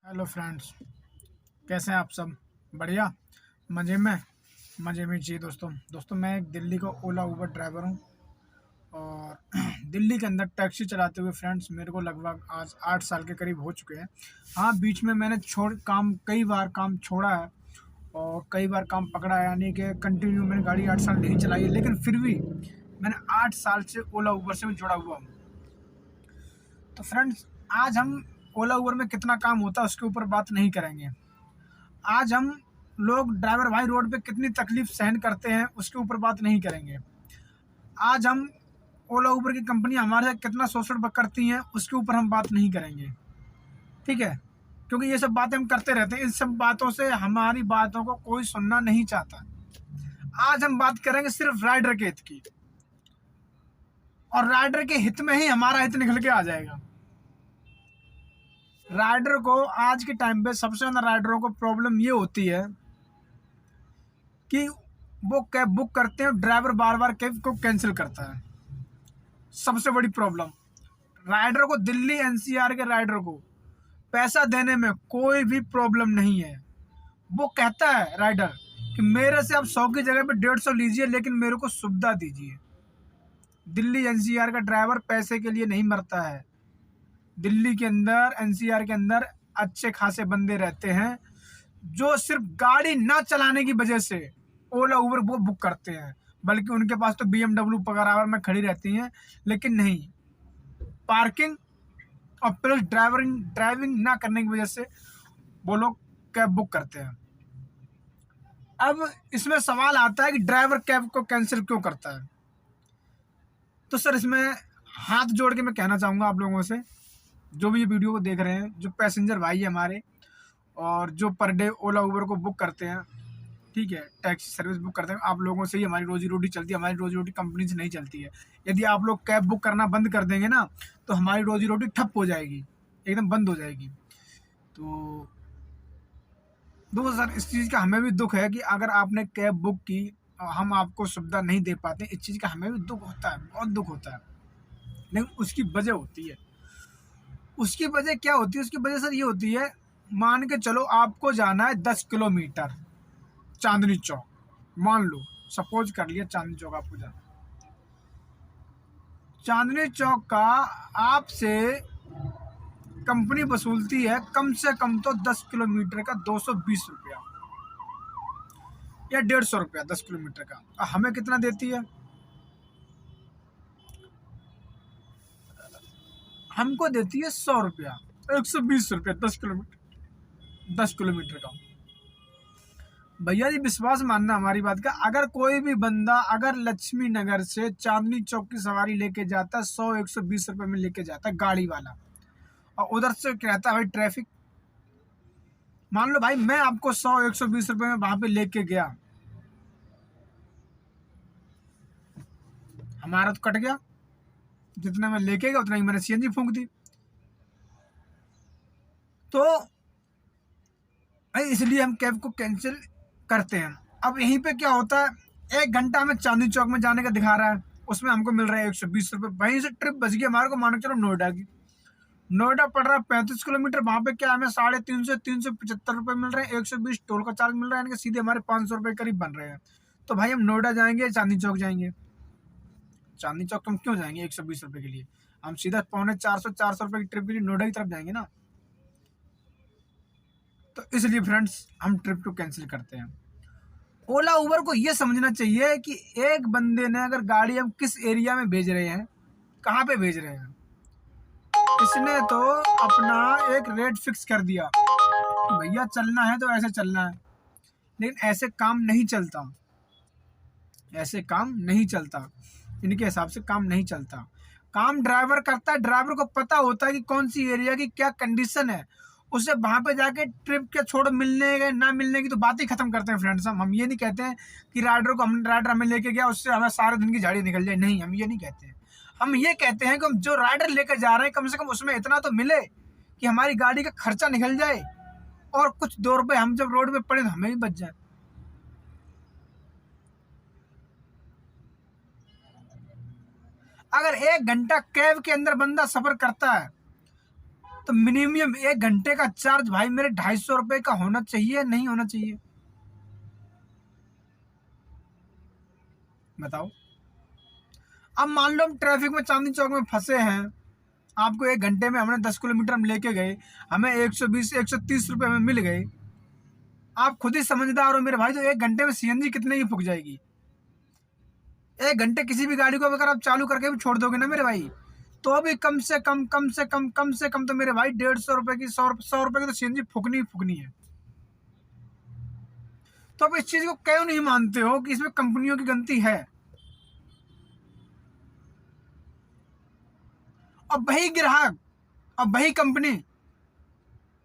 Hello friends, कैसे हैं आप सब? बढ़िया, मज़े में। मज़े में चाहिए दोस्तों मैं एक दिल्ली का ओला उबर ड्राइवर हूँ। और दिल्ली के अंदर टैक्सी चलाते हुए फ्रेंड्स मेरे को लगभग आज 8 साल के करीब हो चुके हैं। हाँ, बीच में मैंने कई बार काम छोड़ा है और कई बार काम पकड़ा है, यानी कि कंटिन्यू मैंने गाड़ी 8 साल नहीं चलाई है, लेकिन फिर भी मैंने 8 साल से ओला उबर से मैं जुड़ा हुआ हूँ। तो फ्रेंड्स, आज हम ओला उबर में कितना काम होता है उसके ऊपर बात नहीं करेंगे। आज हम लोग ड्राइवर भाई रोड पे कितनी तकलीफ सहन करते हैं उसके ऊपर बात नहीं करेंगे। आज हम ओला उबर की कंपनी हमारे साथ कितना शोषण करती हैं उसके ऊपर हम बात नहीं करेंगे, ठीक है? क्योंकि ये सब बातें हम करते रहते हैं, इन सब बातों से हमारी बातों को कोई सुनना नहीं चाहता। आज हम बात करेंगे सिर्फ राइडर के हित की, और राइडर के हित में ही हमारा हित निकल के आ जाएगा। राइडर को आज के टाइम पे सबसे ज़्यादा राइडरों को प्रॉब्लम ये होती है कि वो कैब बुक करते हैं, ड्राइवर बार बार कैब को कैंसिल करता है। सबसे बड़ी प्रॉब्लम राइडर को, दिल्ली एनसीआर के राइडर को पैसा देने में कोई भी प्रॉब्लम नहीं है। वो कहता है राइडर कि मेरे से आप 100 की जगह पे 150 लीजिए, लेकिन मेरे को सुविधा दीजिए। दिल्ली एनसीआर का ड्राइवर पैसे के लिए नहीं मरता है। दिल्ली के अंदर, एनसीआर के अंदर अच्छे खासे बंदे रहते हैं जो सिर्फ गाड़ी ना चलाने की वजह से ओला उबर वो बुक करते हैं, बल्कि उनके पास तो BMW वगैरह में खड़ी रहती हैं, लेकिन नहीं, पार्किंग और प्लस ड्राइविंग ना करने की वजह से वो लोग कैब बुक करते हैं। अब इसमें सवाल आता है कि ड्राइवर कैब को कैंसिल क्यों करता है। तो सर, इसमें हाथ जोड़ के मैं कहना चाहूँगा आप लोगों से, जो भी ये वीडियो को देख रहे हैं, जो पैसेंजर भाई है हमारे और जो पर डे ओला उबर को बुक करते हैं, ठीक है, टैक्सी सर्विस बुक करते हैं, आप लोगों से ही हमारी रोजी रोटी चलती है। हमारी रोजी रोटी कंपनी से नहीं चलती है। यदि आप लोग कैब बुक करना बंद कर देंगे ना, तो हमारी रोजी रोटी ठप हो जाएगी, एकदम बंद हो जाएगी। तो देखो सर, इस चीज़ का हमें भी दुख है कि अगर आपने कैब बुक की और हम आपको सुविधा नहीं दे पाते, इस चीज़ का हमें भी दुख होता है, बहुत दुख होता है। लेकिन उसकी वजह होती है, उसकी वजह क्या होती है? उसकी वजह सर ये होती है, मान के चलो आपको जाना है 10 किलोमीटर चांदनी चौक, मान लो, सपोज कर लिया चांदनी चौक आपको जाना। चांदनी चौक का आपसे कंपनी वसूलती है कम से कम तो 10 किलोमीटर का 220 रुपया या 150 रुपया 10 किलोमीटर का। हमें कितना देती है? हमको देती है 100 रुपया, 120 रुपया 10 किलोमीटर का। भैया जी, विश्वास मानना हमारी बात का, अगर कोई भी बंदा अगर लक्ष्मी नगर से चांदनी चौक की सवारी लेके जाता है, 100-120 रुपये में लेके जाता है गाड़ी वाला, और उधर से कहता है भाई ट्रैफिक। मान लो भाई मैं आपको 100-120 रुपये में वहां पे लेके गया, हमारा तो कट गया, जितना मैं लेके गया उतना ही मैंने सीएनजी फूंक दी। तो इसलिए हम कैब को कैंसिल करते हैं। अब यहीं पे क्या होता है, 1 घंटा हमें चांदनी चौक में जाने का दिखा रहा है, उसमें हमको मिल रहा है 120 रुपये। वहीं से ट्रिप बच गई हमारे को, मान के चलो नोएडा की। नोएडा पड़ रहा है 35 किलोमीटर, वहाँ पे क्या हमें 350-375 रुपये मिल रहे हैं, 120 टोल का चार्ज मिल रहा है, यानी कि सीधे हमारे 500 रुपये करीब बन रहे हैं। तो भाई हम नोएडा जाएंगे, चांदनी चौक जाएंगे? चांदनी चौक हम क्यों जाएंगे 120 रुपये के लिए? हम सीधा 350-400 रुपये की ट्रिप के लिए नोएडा की तरफ जाएंगे ना। तो इसलिए फ्रेंड्स हम ट्रिप को कैंसिल करते हैं। ओला उबर को ये समझना चाहिए कि एक बंदे ने अगर गाड़ी हम किस एरिया में भेज रहे हैं, कहाँ पे भेज रहे हैं, इसने तो अपना एक रेट फिक्स कर दिया कि भैया चलना है तो ऐसे चलना है। लेकिन ऐसे काम नहीं चलता, ऐसे काम नहीं चलता, इनके हिसाब से काम नहीं चलता। काम ड्राइवर करता है, ड्राइवर को पता होता है कि कौन सी एरिया की क्या कंडीशन है, उसे वहां पे जाके ट्रिप के छोड़ मिलने के ना मिलने की तो बात ही खत्म करते हैं फ्रेंड्स। हम ये नहीं कहते हैं कि राइडर हमें लेके गया उससे हमें सारे दिन की झाड़ी निकल जाए, नहीं, हम ये नहीं कहते हैं। हम ये कहते हैं कि हम जो राइडर लेकर जा रहे हैं कम से कम उसमें इतना तो मिले कि हमारी गाड़ी का खर्चा निकल जाए, और कुछ 2 रुपए हम जब रोड पे पड़े तो हमें भी बच जाए। अगर 1 घंटा कैब के अंदर बंदा सफर करता है तो मिनिमम 1 घंटे का चार्ज भाई मेरे 250 रुपये का होना चाहिए, नहीं होना चाहिए? बताओ। अब मान लो हम ट्रैफिक में चांदनी चौक में फंसे हैं, आपको 1 घंटे में हमने 10 किलोमीटर हम लेके गए, हमें 120 130 रुपये में मिल गए। आप खुद ही समझदार हो मेरे भाई, तो 1 घंटे में सीएनजी कितने की फूक जाएगी? 1 घंटे किसी भी गाड़ी को अगर आप चालू करके भी छोड़ दोगे ना मेरे भाई, तो भी कम से कम तो मेरे भाई 150 रुपये की 100 रुपये की तो सीएनजी फूकनी ही फूकनी है। तो आप इस चीज को क्यों नहीं मानते हो कि इसमें कंपनियों की गलती है? अब वही ग्राहक, अब वही कंपनी,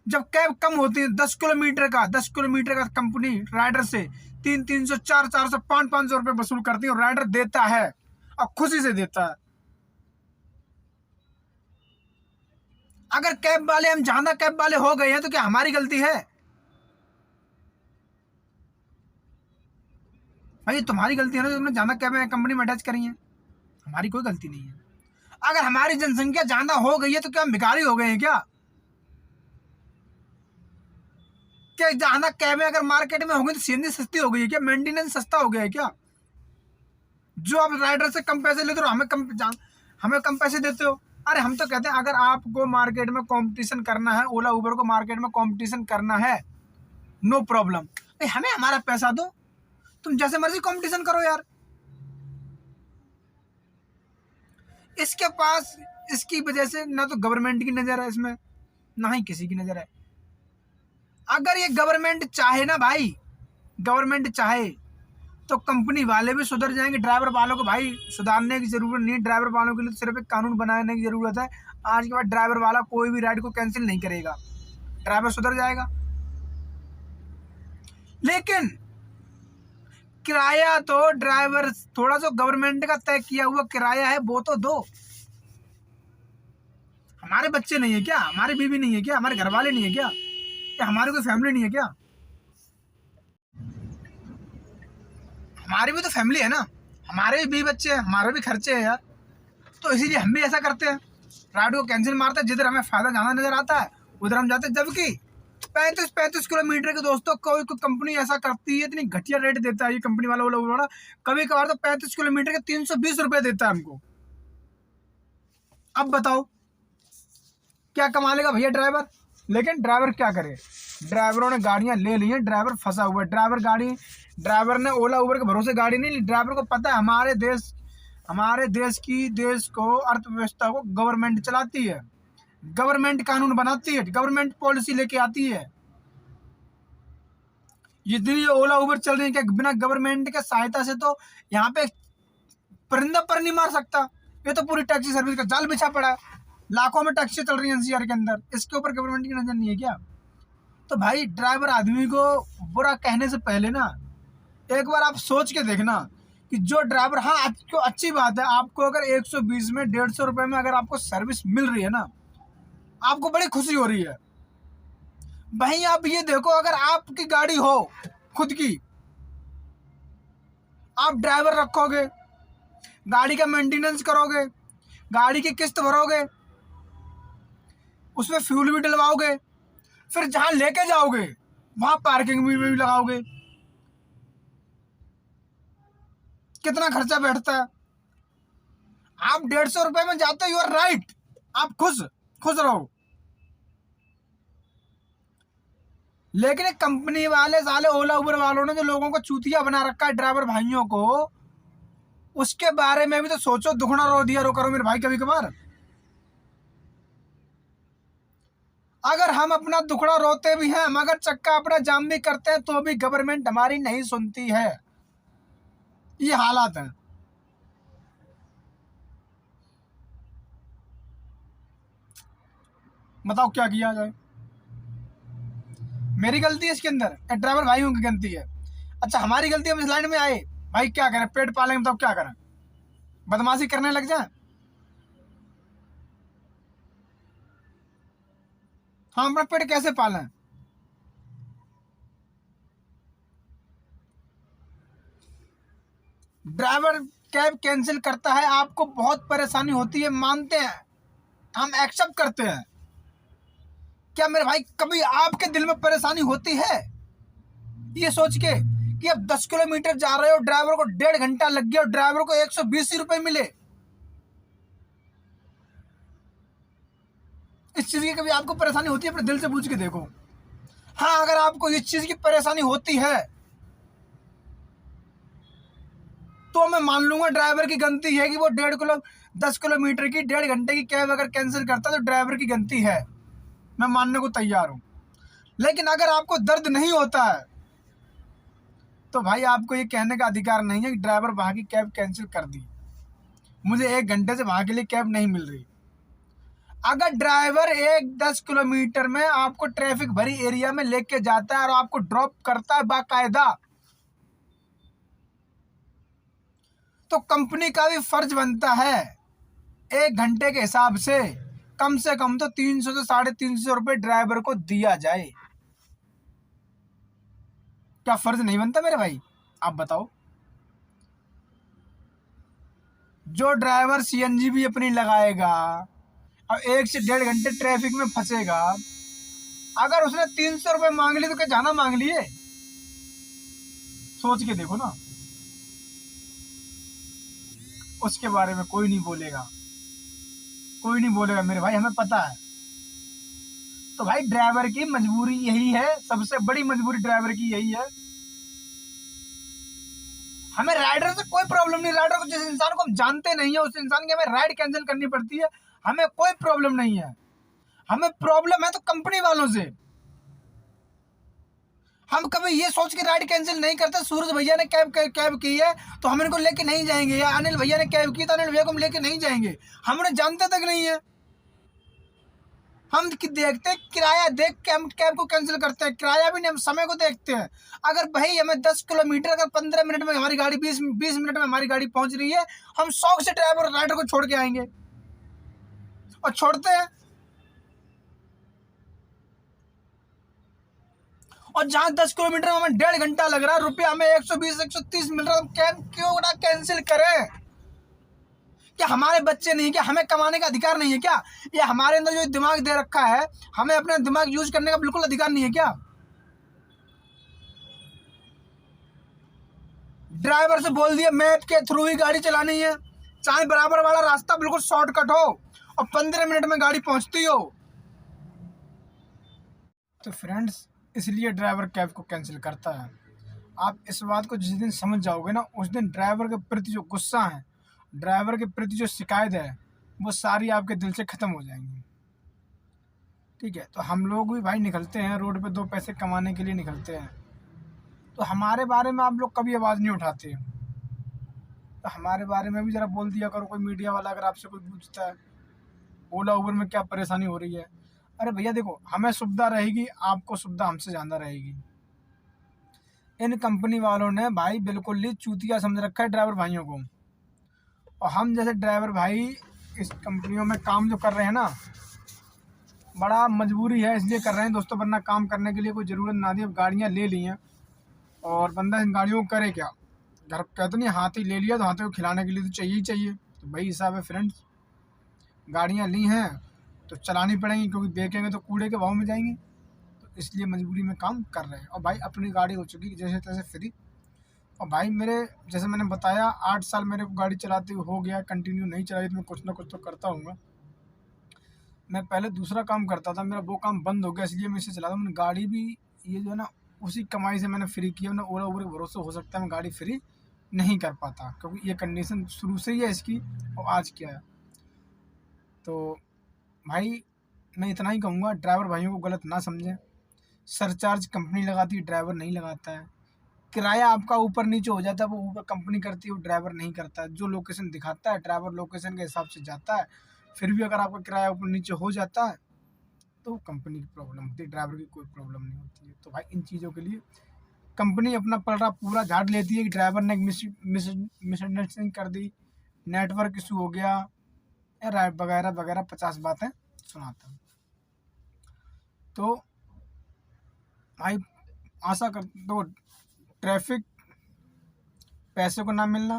जब कैब कम होती है 10 किलोमीटर का कंपनी राइडर से 300 400 500 रुपये वसूल करती है और राइडर देता है और खुशी से देता है। अगर कैब वाले हम ज्यादा कैब वाले हो गए हैं तो क्या हमारी गलती है? भाई तुम्हारी गलती है ना, तुमने ज्यादा कैब कंपनी में अटैच करी है, हमारी कोई गलती नहीं है। अगर हमारी जनसंख्या ज्यादा हो गई है तो क्या हम भिखारी हो गए हैं क्या? क्या ज्यादा कैबें अगर मार्केट में होंगी तो सीएनजी सस्ती हो गई है क्या? मेंटेनेंस सस्ता हो गया है क्या? जो आप राइडर से कम पैसे लेते हो हमें कम पैसे देते हो। अरे हम तो कहते हैं अगर आपको मार्केट में कंपटीशन करना है, ओला उबर को मार्केट में कंपटीशन करना है, नो प्रॉब्लम, हमें हमारा पैसा दो, तुम जैसे मर्जी कंपटीशन करो यार। इसके पास इसकी वजह से ना तो गवर्नमेंट की नजर है इसमें, ना ही किसी की नजर है। अगर ये गवर्नमेंट चाहे ना भाई, गवर्नमेंट चाहे तो कंपनी वाले भी सुधर जाएंगे। ड्राइवर वालों को भाई सुधारने की जरूरत नहीं है, ड्राइवर वालों के लिए तो सिर्फ एक कानून बनाने की जरूरत है। आज के बाद ड्राइवर वाला कोई भी राइड को कैंसिल नहीं करेगा, ड्राइवर सुधर जाएगा। लेकिन किराया तो ड्राइवर थोड़ा सा गवर्नमेंट का तय किया हुआ किराया है वो तो दो। हमारे बच्चे नहीं है क्या? हमारी बीवी नहीं है क्या? हमारे घर वाले नहीं है क्या? या हमारी कोई फैमिली नहीं है क्या? हमारी भी तो फैमिली है ना, हमारे भी बच्चे हैं, हमारे भी खर्चे हैं यार। तो इसीलिए हम भी ऐसा करते हैं, राइड को कैंसिल मारते हैं, जिधर हमें फायदा ज्यादा नजर आता है उधर हम जाते हैं। जबकि 35 किलोमीटर के दोस्तों कोई कंपनी ऐसा करती है, इतनी घटिया रेट देता है ये कंपनी वाला वाला, कभी कभार तो 35 किलोमीटर के 320 रुपये देता है हमको। अब बताओ क्या कमा लेगा भैया ड्राइवर? लेकिन ड्राइवर क्या करे, ड्राइवरों ने गाड़ियां ले ली हैं, ड्राइवर फंसा हुआ है। ड्राइवर ने ओला उबर के भरोसे गाड़ी नहीं ली। ड्राइवर को पता है हमारे देश को अर्थव्यवस्था को गवर्नमेंट चलाती है, गवर्नमेंट कानून बनाती है, गवर्नमेंट पॉलिसी लेके आती है। जितनी ओला उबर चल रही है, क्या बिना गवर्नमेंट के सहायता से तो यहाँ पे परिंदा पर नहीं मार सकता। ये तो पूरी टैक्सी सर्विस का जाल बिछा पड़ा है, लाखों में टैक्सी चल रही है एनसीआर के अंदर, इसके ऊपर गवर्नमेंट की नजर नहीं है क्या? तो भाई ड्राइवर आदमी को बुरा कहने से पहले ना एक बार आप सोच के देखना कि जो ड्राइवर, हाँ आपको अच्छी बात है, आपको अगर 120 में 150 रुपये में अगर आपको सर्विस मिल रही है ना, आपको बड़ी खुशी हो रही है। वहीं आप ये देखो अगर आपकी गाड़ी हो खुद की, आप ड्राइवर रखोगे, गाड़ी का मेंटेनेंस करोगे, गाड़ी की किस्त भरोगे, उसमें फ्यूल भी डलवाओगे, फिर जहां लेके जाओगे वहां पार्किंग भी लगाओगे, कितना खर्चा बैठता है। आप 150 रुपये में जाते हो, यू आर राइट, आप खुश रहो। लेकिन एक कंपनी वाले साले ओला उबर वालों ने जो लोगों को चूतिया बना रखा है, ड्राइवर भाइयों को, उसके बारे में भी तो सोचो। दुगना रो दिया रो करो मेरे भाई कभी कभार। अगर हम अपना दुखड़ा रोते भी हैं, हम अगर चक्का अपना जाम भी करते हैं तो भी गवर्नमेंट हमारी नहीं सुनती है। ये हालात है। बताओ क्या किया जाए? मेरी गलती है इसके अंदर, ड्राइवर भाइयों की गलती है? अच्छा हमारी गलती, हम इस लाइन में आए भाई, क्या करें? पेट पालेंगे तब क्या करें? बदमाशी करने लग जाए? हम अपना पेट कैसे पालें? ड्राइवर कैब कैंसिल करता है, आपको बहुत परेशानी होती है, मानते हैं, हम एक्सेप्ट करते हैं। क्या मेरे भाई कभी आपके दिल में परेशानी होती है ये सोच के कि अब 10 किलोमीटर जा रहे हो, ड्राइवर को 1.5 घंटा लग गया और ड्राइवर को 120 रुपए मिले? इस चीज की कभी आपको परेशानी होती है? अपने दिल से पूछ के देखो। हाँ, अगर आपको इस चीज की परेशानी होती है तो मैं मान लूंगा ड्राइवर की गलती है कि वो 10 किलोमीटर की 1.5 घंटे की कैब अगर कैंसिल करता तो ड्राइवर की गलती है, मैं मानने को तैयार हूं। लेकिन अगर आपको दर्द नहीं होता है तो भाई आपको ये कहने का अधिकार नहीं है कि ड्राइवर वहां की कैब कैंसिल कर दी, मुझे 1 घंटे से वहां के लिए कैब नहीं मिल रही। अगर ड्राइवर 10 किलोमीटर में आपको ट्रैफिक भरी एरिया में लेके जाता है और आपको ड्रॉप करता है बाकायदा, तो कंपनी का भी फर्ज बनता है 1 घंटे के हिसाब से कम तो 300 से 350 रुपए ड्राइवर को दिया जाए। क्या फर्ज नहीं बनता मेरे भाई? आप बताओ। जो ड्राइवर सीएनजी भी अपनी लगाएगा और 1 से 1.5 घंटे ट्रैफिक में फंसेगा, अगर उसने 300 रुपए मांग लिए तो क्या जाना मांग लिए? सोच के देखो ना। उसके बारे में कोई नहीं बोलेगा, कोई नहीं बोलेगा मेरे भाई, हमें पता है। तो भाई ड्राइवर की मजबूरी यही है, सबसे बड़ी मजबूरी ड्राइवर की यही है। हमें राइडर से कोई प्रॉब्लम नहीं, राइडर को जिस इंसान को हम जानते नहीं है उस इंसान की हमें राइड कैंसिल करनी पड़ती है, हमें कोई प्रॉब्लम नहीं है। हमें प्रॉब्लम है तो कंपनी वालों से। हम कभी ये सोच के राइड कैंसिल नहीं करते सूरज भैया ने कैब की है तो हम इनको लेके नहीं जाएंगे, या अनिल भैया ने कैब की तो अनिल भैया को हम लेके नहीं जाएंगे, हमने जानते तक नहीं है। हम देखते किराया देख के हम कैब को कैंसिल करते हैं, किराया भी नहीं, हम समय को देखते हैं। अगर भाई हमें 10 किलोमीटर अगर 15 मिनट में हमारी गाड़ी 20 मिनट में हमारी गाड़ी पहुंच रही है, हम शौक से ड्राइवर राइडर को छोड़ के आएंगे और छोड़ते हैं। और जहां 10 किलोमीटर में हमें 1.5 घंटा लग रहा है, रुपया हमें 120 130 मिल रहा है, कैब क्यों ना कैंसिल करें? क्या हमारे बच्चे नहीं, क्या हमें कमाने का अधिकार नहीं है क्या? ये हमारे अंदर जो दिमाग दे रखा है, हमें अपना दिमाग यूज करने का बिल्कुल अधिकार नहीं है क्या? ड्राइवर से बोल दिया मैप के थ्रू ही गाड़ी चलानी है, चाहे बराबर वाला रास्ता बिल्कुल शॉर्टकट हो और 15 मिनट में गाड़ी पहुंचती हो। तो फ्रेंड्स, इसलिए ड्राइवर कैब को कैंसिल करता है। आप इस बात को जिस दिन समझ जाओगे ना, उस दिन ड्राइवर के प्रति जो गुस्सा है, ड्राइवर के प्रति जो शिकायत है, वो सारी आपके दिल से ख़त्म हो जाएंगी। ठीक है, तो हम लोग भी भाई निकलते हैं रोड पे 2 पैसे कमाने के लिए निकलते हैं, तो हमारे बारे में आप लोग कभी आवाज़ नहीं उठाते। तो हमारे बारे में भी ज़रा बोल दिया करो, कोई मीडिया वाला अगर आपसे कोई पूछता है ओला उबर में क्या परेशानी हो रही है, अरे भैया देखो, हमें सुविधा रहेगी, आपको सुविधा हमसे ज़्यादा रहेगी। इन कंपनी वालों ने भाई बिल्कुल ही चूतिया समझ रखा है ड्राइवर भाइयों को। और हम जैसे ड्राइवर भाई इस कंपनियों में काम जो कर रहे हैं ना, बड़ा मजबूरी है इसलिए कर रहे हैं दोस्तों, वरना काम करने के लिए कोई ज़रूरत ना थी। अब गाड़ियाँ ले ली हैं और बंदा इन गाड़ियों को करे क्या? घर कहते नहीं, हाथी ले लिया तो हाथी को खिलाने के लिए तो चाहिए ही चाहिए। तो वही हिसाब है फ्रेंड्स, गाड़ियाँ ली हैं तो चलानी पड़ेंगी, क्योंकि बेचेंगे तो कूड़े के भाव में जाएंगी। तो इसलिए मजबूरी में काम कर रहे हैं। और भाई अपनी गाड़ी हो चुकी जैसे तैसे फ्री। और भाई मेरे जैसे मैंने बताया 8 साल मेरे को गाड़ी चलाते हुए हो गया, कंटिन्यू नहीं चलाई तो मैं कुछ ना कुछ तो करता हूँ। मैं पहले दूसरा काम करता था, मेरा वो काम बंद हो गया, इसलिए मैं इसे चलाता हूँ। मैंने गाड़ी भी ये जो है ना, उसी कमाई से मैंने फ्री किया। मैंने ओला उबर के भरोसे हो सकता है मैं गाड़ी फ्री नहीं कर पाता, क्योंकि ये कंडीशन शुरू से ही है इसकी, और आज क्या है। तो भाई मैं इतना ही कहूँगा, ड्राइवर भाइयों को गलत ना समझें। सरचार्ज कंपनी लगाती है, ड्राइवर नहीं लगाता है। किराया आपका ऊपर नीचे हो जाता है, वो ऊपर कंपनी करती है, वो ड्राइवर नहीं करता है। जो लोकेशन दिखाता है ड्राइवर लोकेशन के हिसाब से जाता है। फिर भी अगर आपका किराया ऊपर नीचे हो जाता है तो कंपनी की प्रॉब्लम होती है, ड्राइवर की कोई प्रॉब्लम नहीं होती है। तो भाई इन चीज़ों के लिए कंपनी अपना पलड़ा पूरा झाड़ लेती है कि ड्राइवर ने मिसअंडरस्टैंडिंग कर दी, नेटवर्क इशू हो गया, या वगैरह वगैरह 50 बातें सुनाता हूँ। तो भाई आशा कर दो, ट्रैफिक, पैसे को ना मिलना,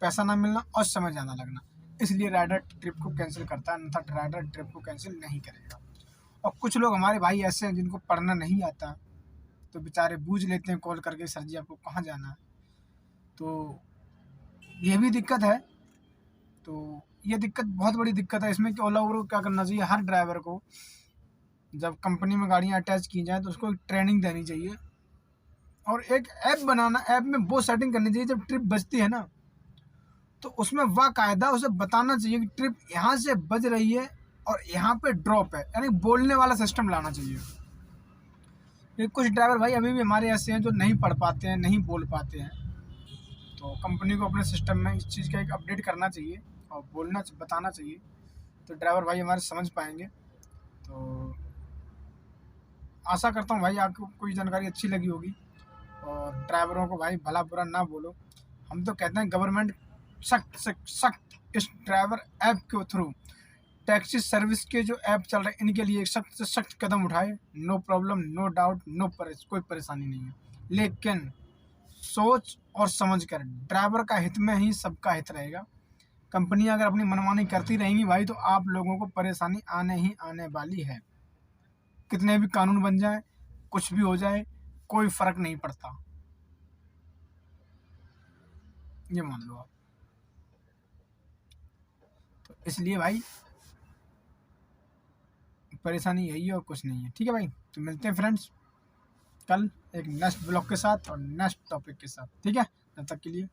पैसा ना मिलना और समय ज़्यादा लगना, इसलिए राइडर ट्रिप को कैंसिल करता है, अन्यथा राइडर ट्रिप को कैंसिल नहीं करेगा। और कुछ लोग हमारे भाई ऐसे हैं जिनको पढ़ना नहीं आता, तो बेचारे बूझ लेते हैं कॉल करके, सर जी आपको कहाँ जाना है। तो ये भी दिक्कत है। तो ये दिक्कत बहुत बड़ी दिक्कत है इसमें कि ओला उबर को क्या करना चाहिए, हर ड्राइवर को जब कंपनी में गाड़ियाँ अटैच की जाएँ तो उसको एक ट्रेनिंग देनी चाहिए और एक ऐप बनाना, ऐप में वो सेटिंग करनी चाहिए जब ट्रिप बजती है ना, तो उसमें बाकायदा उसे बताना चाहिए कि ट्रिप यहाँ से बज रही है और यहाँ पे ड्रॉप है, यानी बोलने वाला सिस्टम लाना चाहिए। ये कुछ ड्राइवर भाई अभी भी हमारे ऐसे हैं जो नहीं पढ़ पाते हैं, नहीं बोल पाते हैं, तो कंपनी को अपने सिस्टम में इस चीज़ का एक अपडेट करना चाहिए और बोलना बताना चाहिए, तो ड्राइवर भाई हमारे समझ पाएंगे। तो आशा करता हूँ भाई आपको कोई जानकारी अच्छी लगी होगी और ड्राइवरों को भाई भला बुरा ना बोलो। हम तो कहते हैं गवर्नमेंट सख्त से सख्त इस ड्राइवर ऐप के थ्रू टैक्सी सर्विस के जो ऐप चल रहे हैं इनके लिए सख्त से सख्त कदम उठाए। नो प्रॉब्लम, नो डाउट, कोई परेशानी नहीं है, लेकिन सोच और समझ कर, ड्राइवर का हित में ही सबका हित रहेगा। कंपनियां अगर अपनी मनमानी करती रहेंगी भाई तो आप लोगों को परेशानी आने ही आने वाली है। कितने भी कानून बन जाए, कुछ भी हो जाए, कोई फर्क नहीं पड़ता, ये मान लो आप। तो इसलिए भाई परेशानी यही है और कुछ नहीं है। ठीक है भाई, तो मिलते हैं फ्रेंड्स कल एक नेक्स्ट ब्लॉग के साथ और नेक्स्ट टॉपिक के साथ। ठीक है, तब तक के लिए